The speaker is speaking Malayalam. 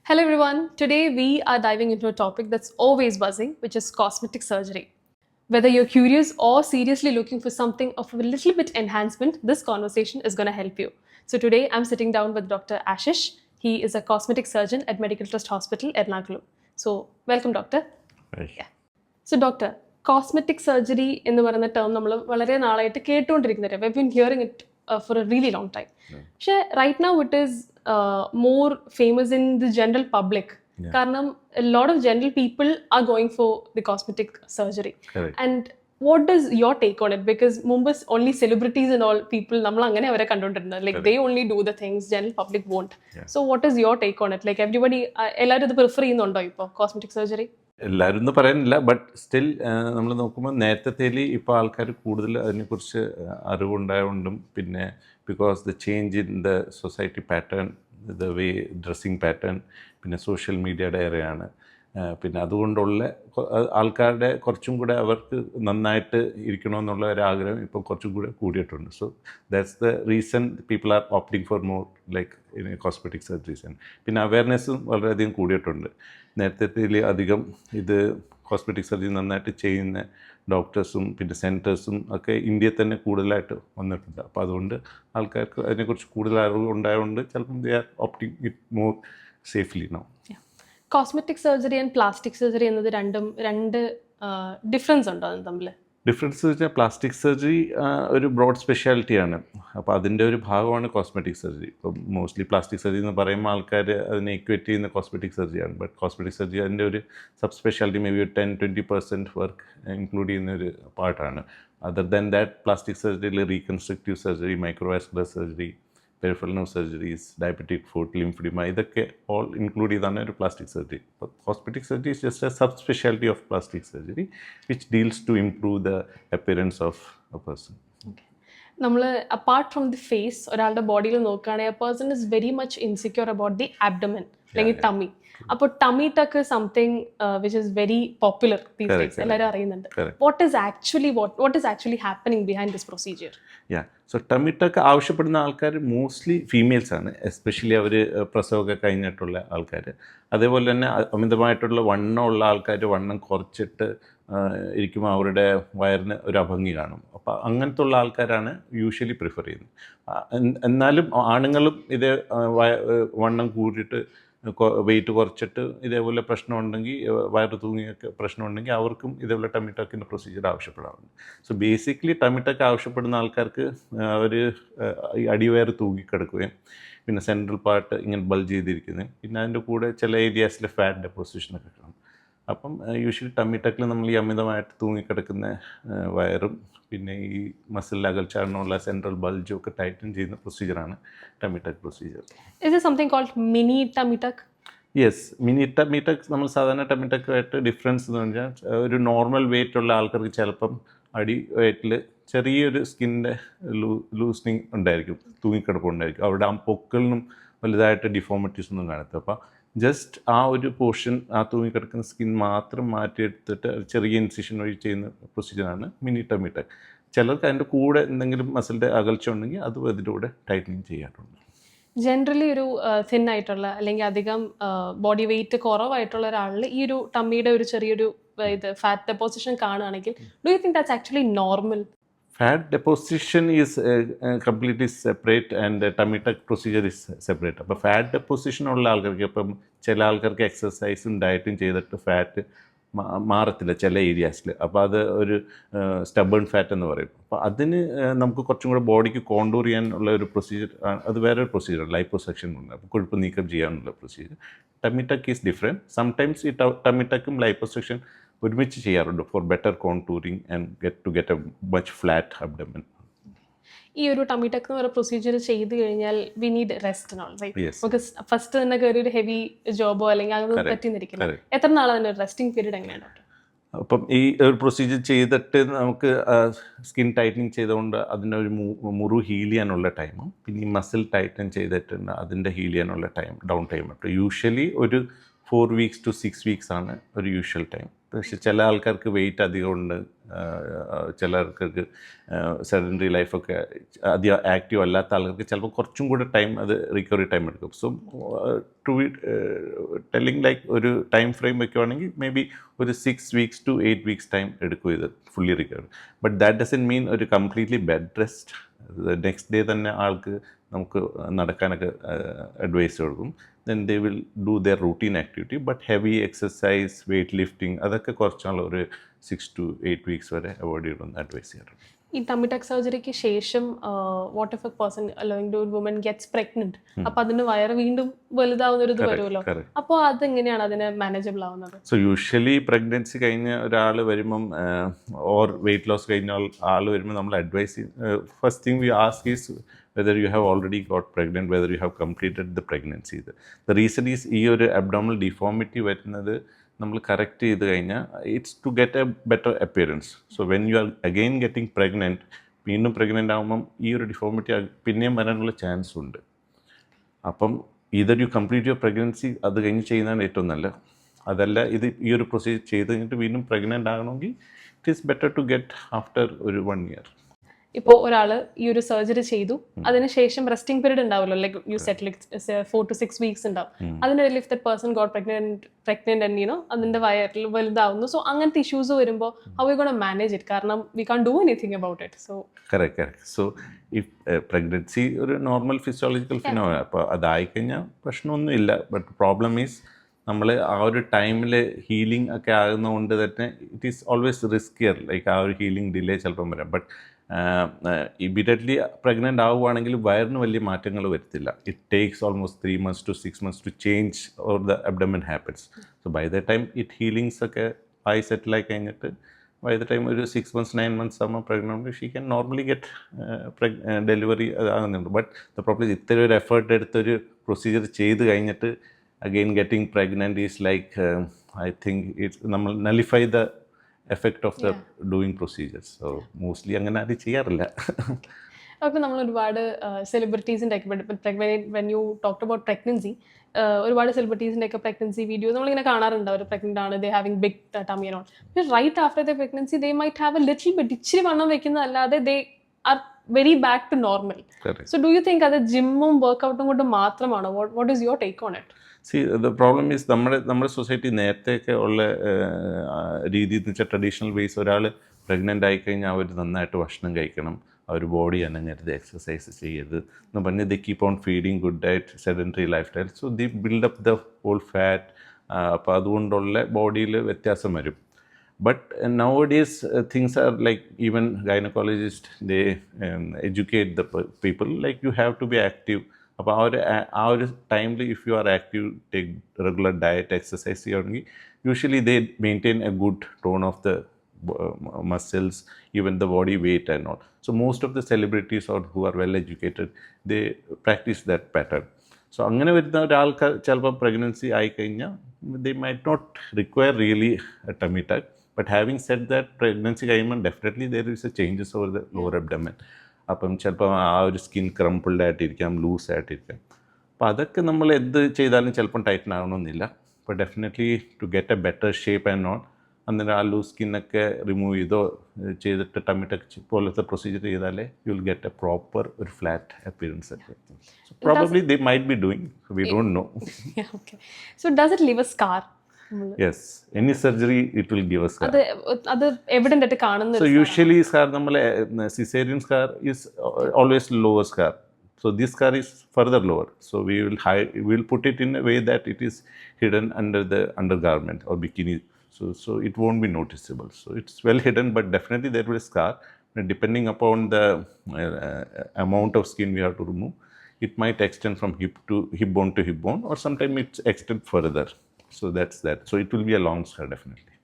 Hello everyone, today we are diving into a topic that's always buzzing, which is cosmetic surgery. Whether you're curious or seriously looking for something of a little bit enhancement, this conversation is going to help you. So today I'm sitting down with Dr. Ashish. He is a cosmetic surgeon at Medical Trust Hospital, Ernakulam. So welcome, doctor. Right. Yeah. So doctor, cosmetic surgery എന്ന് പറയുന്ന ടേം നമ്മൾ വളരെ നാളായിട്ട് കേട്ടുകൊണ്ടിരിക്കുന്നത്. We've been hearing it for a really long time. പക്ഷേ right now it is more famous in the general public. കാരണം a lot of general people are going for the cosmetic surgery. Correct. And what is your take on it? Because മുമ്പ് only celebrities and all people നമ്മൾ അങ്ങനെ അവരെ കണ്ടുകൊണ്ടിരുന്നത്. Like they only do the things, general public won't. So what is your take on it? Like everybody, എല്ലാവരും ഇത് പ്രിഫർ ചെയ്യുന്നുണ്ടോ ഇപ്പോൾ cosmetic surgery? എല്ലാവരും എന്ന് പറയാനില്ല, ബട്ട് സ്റ്റിൽ നമ്മൾ നോക്കുമ്പോൾ നേരത്തേൽ ഇപ്പോൾ ആൾക്കാർ കൂടുതൽ അതിനെക്കുറിച്ച് അറിവുണ്ടായതുകൊണ്ടും പിന്നെ because the change in the society pattern, the way dressing pattern, പിന്നെ സോഷ്യൽ മീഡിയയുടെ ഏറെയാണ്. പിന്നെ അതുകൊണ്ടുള്ള ആൾക്കാരുടെ കുറച്ചും കൂടെ അവർക്ക് നന്നായിട്ട് ഇരിക്കണമെന്നുള്ള ഒരു ആഗ്രഹം ഇപ്പം കുറച്ചും കൂടെ കൂടിയിട്ടുണ്ട്. So that's the reason people are opting for more like in cosmetic surgeries. പിന്നെ അവയർനെസ്സും വളരെയധികം കൂടിയിട്ടുണ്ട്. നേരത്തെ അധികം ഇത് കോസ്മെറ്റിക് സർജറി നന്നായിട്ട് ചെയ്യുന്ന ഡോക്ടേഴ്സും പിന്നെ സെൻറ്റേഴ്സും ഒക്കെ ഇന്ത്യയിൽ തന്നെ കൂടുതലായിട്ട് വന്നിട്ടുണ്ട്. അപ്പോൾ അതുകൊണ്ട് ആൾക്കാർക്ക് അതിനെക്കുറിച്ച് കൂടുതൽ അറിവ് ഉണ്ടായതുകൊണ്ട് ചിലപ്പം they are opting it more safely now. Cosmetic surgery and plastic surgery എന്നത് രണ്ട് ഡിഫറൻസ് ഉണ്ടോ അത് തമ്മിൽ? ഡിഫറൻസ് വെച്ചാൽ പ്ലാസ്റ്റിക് സർജറി ഒരു ബ്രോഡ് സ്പെഷ്യാലിറ്റിയാണ്. അപ്പോൾ അതിൻ്റെ ഒരു ഭാഗമാണ് കോസ്മെറ്റിക് സർജറി. ഇപ്പം മോസ്റ്റ്ലി പ്ലാസ്റ്റിക് സർജറി എന്ന് പറയുമ്പോൾ ആൾക്കാർ അതിനെ ഇക്വേറ്റ് ചെയ്യുന്ന കോസ്മെറ്റിക് സർജറിയാണ്. ബട്ട് കോസ്മെറ്റിക് സർജറി അതിൻ്റെ ഒരു subspeciality may be 10-20% work include ചെയ്യുന്ന ഒരു പാർട്ടാണ്. അതർ ദാൻ ദാറ്റ് പ്ലാസ്റ്റിക് സർജറിയിൽ reconstructive surgery, microvascular surgery, peripheral nerve surgeries, diabetic foot, lymphoedema, ഇതൊക്കെ ഓൾ ഇൻക്ലൂഡ് ചെയ്താണ് ഒരു പ്ലാസ്റ്റിക് സർജറി. അപ്പോൾ cosmetic surgery is just a subspeciality of plastic surgery which deals to improve the appearance of a person. നമ്മൾ അപ്പാർട്ട് ഫ്രം ദി ഫേസ് ഒരാളുടെ ബോഡിയിൽ നോക്കുകയാണെങ്കിൽ a person is very much insecure about the abdomen അല്ലെങ്കിൽ ടമ്മി. അപ്പോൾ tummy tuck something which is very popular these days, എല്ലാവരും അറിയുന്നുണ്ട്. What is actually happening behind this procedure? So tummy tuck ആവശ്യപ്പെടുന്ന ആൾക്കാർ മോസ്റ്റ്ലി ഫീമെയിൽസ് ആണ്, എസ്പെഷ്യലി അവർ പ്രസവമൊക്കെ കഴിഞ്ഞിട്ടുള്ള ആൾക്കാർ. അതേപോലെ തന്നെ അമിതമായിട്ടുള്ള വണ്ണമുള്ള ആൾക്കാർ വണ്ണം കുറച്ചിട്ട് ഇരിക്കുമ്പോൾ അവരുടെ വയറിന് ഒരു അഭംഗി കാണും. അപ്പോൾ അങ്ങനത്തെ ഉള്ള ആൾക്കാരാണ് യൂഷ്വലി പ്രിഫർ ചെയ്യുന്നത്. എന്നാലും ആണുങ്ങളും ഇതേ വണ്ണം കൂടിയിട്ട് വെയിറ്റ് കുറച്ചിട്ട് ഇതേപോലെ പ്രശ്നമുണ്ടെങ്കിൽ, വയറ് തൂങ്ങിയൊക്കെ പ്രശ്നമുണ്ടെങ്കിൽ അവർക്കും ഇതേപോലെ ടമ്മി ടക്കിൻ്റെ പ്രൊസീജിയർ ആവശ്യപ്പെടാറുണ്ട്. സോ ബേസിക്കലി ടമ്മി ടക്ക് ആവശ്യപ്പെടുന്ന ആൾക്കാർക്ക് അവർ ഈ അടിവയറ് തൂങ്ങിക്കിടക്കുകയും പിന്നെ സെൻട്രൽ പാർട്ട് ഇങ്ങനെ ബൾജ് ചെയ്തിരിക്കുന്നതും പിന്നെ അതിൻ്റെ കൂടെ ചില ഏരിയാസിൽ ഫാറ്റ് ഡെപ്പോസിഷനൊക്കെ കാണും. അപ്പം യൂഷ്വലി ടമ്മി ടക്കിൽ നമ്മൾ ഈ അമിതമായിട്ട് തൂങ്ങിക്കിടക്കുന്ന വയറും പിന്നെ ഈ മസിൽ അകൽച്ചാടനമുള്ള സെൻട്രൽ ബൾജും ഒക്കെ ടൈറ്റൻ ചെയ്യുന്ന പ്രൊസീജിയറാണ് tummy tuck procedure. Is there something called mini tummy tuck? Yes, mini tummy tuck നമ്മൾ സാധാരണ ടമ്മി ടക്കുമായിട്ട് ഡിഫറൻസ് എന്ന് പറഞ്ഞാൽ ഒരു നോർമൽ വെയിറ്റ് ഉള്ള ആൾക്കാർക്ക് ചിലപ്പം അടി വെയിറ്റിൽ ചെറിയൊരു സ്കിന്നിൻ്റെ ലൂസനിങ് ഉണ്ടായിരിക്കും, തൂങ്ങിക്കിടപ്പുണ്ടായിരിക്കും. അവിടെ ആ പൊക്കളിനും വലുതായിട്ട് ഡിഫോമിറ്റീസ് ഒന്നും കാണത്തില്ല. അപ്പോൾ ജസ്റ്റ് ആ ഒരു പോർഷൻ, ആ തൂങ്ങിക്കിടക്കുന്ന സ്കിൻ മാത്രം മാറ്റിയെടുത്തിട്ട് ചെറിയ ഇൻസിഷൻ വഴി ചെയ്യുന്ന പ്രൊസീജിയറാണ് മിനി ടമ്മി ടക്ക്. ചിലർക്ക് അതിൻ്റെ കൂടെ എന്തെങ്കിലും മസിലിൻ്റെ അകൽച്ച ഉണ്ടെങ്കിൽ അതും അതിൻ്റെ കൂടെ ടൈറ്റനിങ് ചെയ്യാറുണ്ട്. ജനറലി ഒരു തിൻ ആയിട്ടുള്ള അല്ലെങ്കിൽ അധികം ബോഡി വെയിറ്റ് കുറവായിട്ടുള്ള ഒരാളിൽ ഈ ഒരു ടമ്മിയുടെ ഒരു ചെറിയൊരു ഇത് ഫാറ്റ് ഡെപ്പോസിഷൻ കാണുകയാണെങ്കിൽ do you think that's actually normal? Fat deposition is completely separate and tummy tuck procedure is separate. അപ്പോൾ ഫാറ്റ് ഡെപ്പോസിഷൻ ഉള്ള ആൾക്കാർക്ക്, ഇപ്പം ചില ആൾക്കാർക്ക് എക്സസൈസും ഡയറ്റും ചെയ്തിട്ട് ഫാറ്റ് മാറത്തില്ല ചില ഏരിയാസിൽ. അപ്പോൾ അത് ഒരു സ്റ്റബേൺ ഫാറ്റ് എന്ന് പറയും. അപ്പോൾ അതിന് നമുക്ക് കുറച്ചും കൂടെ ബോഡിക്ക് കോണ്ടൂർ ചെയ്യാനുള്ള ഒരു പ്രൊസീജിയർ, അത് വേറൊരു പ്രൊസീജിയർ, ലൈപ്പോസെക്ഷൻ ഉണ്ട്. അപ്പോൾ കൊഴുപ്പ് നീക്കം ചെയ്യാനുള്ള procedure. Tummy tuck is different. Sometimes ഈ ടമ്മി ടക്കും ലൈപ്പോസെക്ഷൻ ഒരുമിച്ച് ചെയ്യാറുണ്ട് four better contouring and get A much flat abdomen. ഈ ഒരു ടമ്മി ടക്ക് എന്ന് പറയുന്ന പ്രൊസീജിയർ ചെയ്ത് കഴിഞ്ഞാൽ വി നീഡ് റെസ്റ്റ്. നമുക്ക് ഫസ്റ്റ് തന്നെ കയറി ഒരു ഹെവി ജോബോ അല്ലെങ്കിൽ അതൊന്നും പറ്റിന്നിരിക്കില്ല. എത്ര നാൾ അതിൻ്റെ റെസ്റ്റിംഗ് പീരീഡ് എങ്ങനെയാണ്? അപ്പം ഈ ഒരു പ്രൊസീജിയർ ചെയ്തിട്ട് നമുക്ക് സ്കിൻ ടൈറ്റനിങ് ചെയ്തുകൊണ്ട് അതിൻ്റെ ഒരു മുറിവ് ഹീൽ ചെയ്യാനുള്ള ടൈമും പിന്നെ ഈ മസിൽ ടൈറ്റൻ ചെയ്തിട്ടുണ്ട് അതിൻ്റെ ഹീൽ ചെയ്യാനുള്ള ടൈം, ഡൗൺ ടൈം. യൂഷ്വലി ഒരു 4 weeks to 6 weeks ആണ് ഒരു യൂഷ്വൽ ടൈം. പക്ഷെ ചില ആൾക്കാർക്ക് വെയിറ്റ് അധികം ഉണ്ട്, ചില ആൾക്കാർക്ക് സെഡൻറ്ററി ലൈഫൊക്കെ അധികം ആക്റ്റീവ് അല്ലാത്ത ആൾക്കാർക്ക് ചിലപ്പോൾ കുറച്ചും കൂടെ ടൈം അത് റിക്കവറി ടൈം എടുക്കും. So to be telling like ഒരു ടൈം ഫ്രെയിം വെക്കുവാണെങ്കിൽ മേ ബി ഒരു 6 weeks to 8 weeks ടൈം എടുക്കും ഇത് fully recover. But that doesn't mean ഒരു completely bed rest. Next day തന്നെ ആൾക്ക് നമുക്ക് നടക്കാനൊക്കെ അഡ്വൈസ് കൊടുക്കും. then they will do their routine activity, but heavy exercise, weight lifting അതൊക്കെ കുറച്ചാൾ ഒരു 6 to 8 weeks വരെ അവോയ്ഡ് ചെയ്യണമെന്ന് അഡ്വൈസ് ചെയ്യാറുണ്ട്. ഈ ടമ്മി ടക്ക് സർജറിക്ക് ശേഷം വാട്ട് ഇഫ് എ പേഴ്സൺ അല്ലെങ്കിൽ ഒരു വുമൻ ഗെറ്റ്സ് പ്രഗ്നന്റ്, അപ്പൊ അതിന് വയറ് വീണ്ടും വലുതാവുന്ന ഒരു ഇത് വരുമല്ലോ, അപ്പോൾ അതെങ്ങനെയാണ് അതിന് മാനേജബിൾ ആവുന്നത്? സോ യൂഷ്വലി പ്രഗ്നൻസി കഴിഞ്ഞ ഒരാൾ വരുമ്പം ഓർ വെയിറ്റ് ലോസ് കഴിഞ്ഞ ആൾ വരുമ്പോൾ നമ്മൾ advice first thing we ask is whether you have already got pregnant, whether you have completed the pregnancy. The reason is ഈ ഒരു abdominal deformity വരുന്നത് നമ്മൾ കറക്റ്റ് ചെയ്ത് കഴിഞ്ഞാൽ it's to get a better appearance. So when you are again getting pregnant, വീണ്ടും പ്രഗ്നൻ്റ് ആകുമ്പം ഈ ഒരു ഡിഫോമിറ്റി പിന്നെയും വരാനുള്ള ചാൻസ് ഉണ്ട്. അപ്പം either you complete your pregnancy അത് കഴിഞ്ഞ് ചെയ്യുന്നതാണ് ഏറ്റവും നല്ലത്. അതല്ല ഇത് ഈ ഒരു പ്രൊസീജിയർ ചെയ്ത് കഴിഞ്ഞിട്ട് വീണ്ടും പ്രഗ്നൻ്റ് ആകണമെങ്കിൽ it is better to get after ഒരു 1 year. ഇപ്പോൾ ഒരാൾ ഈ ഒരു സർജറി ചെയ്തു, അതിനുശേഷം റെസ്റ്റിംഗ് പീരീഡ് ഉണ്ടാവുമല്ലോ, like you set 4 to 6 weeks ഉണ്ടാവും. അതിനിടയിൽ if that person got pregnant and you know അതിന്റെ വയറിൽ വലുതാവുന്നു, സോ അങ്ങനത്തെ ഇഷ്യൂസ് വരുമ്പോൾ how you gonna manage it? കാരണം we can do anything about it. So correct. So if pregnancy ഒരു നോർമൽ ഫിസിയോളജിക്കൽ ഫിനോമിന, അപ്പോൾ അതായിക്കഴിഞ്ഞാൽ പ്രശ്നമൊന്നുമില്ല. ബട്ട് പ്രോബ്ലം ഈസ് നമ്മൾ ആ ഒരു ടൈമിൽ ഹീലിംഗ് ഒക്കെ ആകുന്നതുകൊണ്ട് തന്നെ it is always riskier. Like ആ ഒരു ഹീലിംഗ് ഡിലേ ചിലപ്പം വരാം. ബട്ട് ഇമ്മീഡിയറ്റ്ലി പ്രഗ്നൻ്റ് ആവുകയാണെങ്കിൽ വയറിന് വലിയ മാറ്റങ്ങൾ വരുത്തില്ല. It takes almost 3 months to 6 months to change or the abdomen happens. So by the time it healings ഒക്കെ ആയി സെറ്റിലായി കഴിഞ്ഞിട്ട് ബൈ ദ ടൈം ഒരു 6 months 9 months ആകുമ്പോൾ pregnant she can normally get delivery ആകുന്നുണ്ട്. ബട്ട് ദ പ്രോബ്ലം ഇത്ര ഒരു എഫേർട്ട് എടുത്തൊരു പ്രൊസീജിയർ ചെയ്ത് കഴിഞ്ഞിട്ട് again getting pregnant is like I think it's നമ്മൾ nullify the effect of the doing procedures. So mostly അങ്ങനെ ആരും ചെയ്യാറില്ല. അപ്പോൾ നമ്മൾ ഒരുപാട് സെലിബ്രിറ്റീസിൻ്റെ ഒക്കെ when you talked about pregnancy, ഒരുപാട് സെലിബ്രിറ്റീസിൻ്റെ ഒക്കെ പ്രഗ്നൻസി വീഡിയോ നമ്മളിങ്ങനെ കാണാറുണ്ട്. അവർ പ്രഗ്നൻ്റ് ആണ്, they having big tummy and all. പക്ഷേ right after the pregnancy they might have a little bit, ഇച്ചിരി വണ്ണം വെക്കുന്നതല്ലാതെ they are very back to normal. So do you think അത് ജിമ്മും വർക്കൗട്ടും കൊണ്ട് മാത്രമാണോ? What is your take on it? See the problem is നമ്മുടെ സൊസൈറ്റി നേരത്തെയൊക്കെ ഉള്ള രീതി എന്ന് വെച്ചാൽ ട്രഡീഷണൽ വേസ്, ഒരാൾ പ്രഗ്നൻ്റ് ആയിക്കഴിഞ്ഞാൽ അവർ നന്നായിട്ട് ഭക്ഷണം കഴിക്കണം, അവർ ബോഡി അനങ്ങരുത്, എക്സസൈസ് ചെയ്യരുത് എന്ന് പറഞ്ഞ് they keep on feeding good diet, sedentary lifestyle. So the buildup the whole fat. അപ്പോൾ അതുകൊണ്ടുള്ള ബോഡിയിൽ വ്യത്യാസം വരും. But nowadays things are like even gynecologists, they educate the people like you have to be active. അപ്പോൾ ആ ഒരു ടൈമിൽ if you are active, take regular diet, exercise ചെയ്യുകയാണെങ്കിൽ usually they maintain a good tone of the muscles, even the body weight and all. So most of the celebrities or who are well educated, they practice that pattern. So അങ്ങനെ വരുന്ന ഒരാൾക്ക് ചിലപ്പോൾ പ്രഗ്നൻസി ആയിക്കഴിഞ്ഞാൽ they might not require really a tummy tuck. But having said that, pregnancy കഴിയുമ്പോൾ definitely there is a changes over the lower abdomen. അപ്പം ചിലപ്പോൾ ആ ഒരു സ്കിൻ ക്രംപിൾഡ് ആയിട്ടിരിക്കാം, ലൂസ് ആയിട്ടിരിക്കാം. അപ്പോൾ അതൊക്കെ നമ്മൾ എന്ത് ചെയ്താലും ചിലപ്പം ടൈറ്റൻ ആകണമെന്നില്ല. അപ്പോൾ definitely to get a better shape and on, അന്നേരം ആ ലൂസ് സ്കിന്നൊക്കെ റിമൂവ് ചെയ്തിട്ട് ടമ്മി ടക്ക് പോലത്തെ പ്രൊസീജിയർ ചെയ്താലേ you will get A proper ഒരു ഫ്ലാറ്റ് അപ്പിയറൻസ് ഒക്കെ. So probably they might be doing, we don't know. So does it leave A scar? Yes, any surgery it will give us scar. അത് എവിഡന്റ് ആയിട്ട് കാണുന്ന. So usually scar നമ്മളെ cesarean scar is always lower scar. So this scar is further lower. So we will put it in a way that it is hidden under the undergarment or bikini. So it won't be noticeable. So it's well hidden, but definitely there will be scar. Depending upon the amount of skin we have to remove, it might extend from hip bone to hip bone, or sometimes it extend further. So that's that. So it will be a long scar definitely.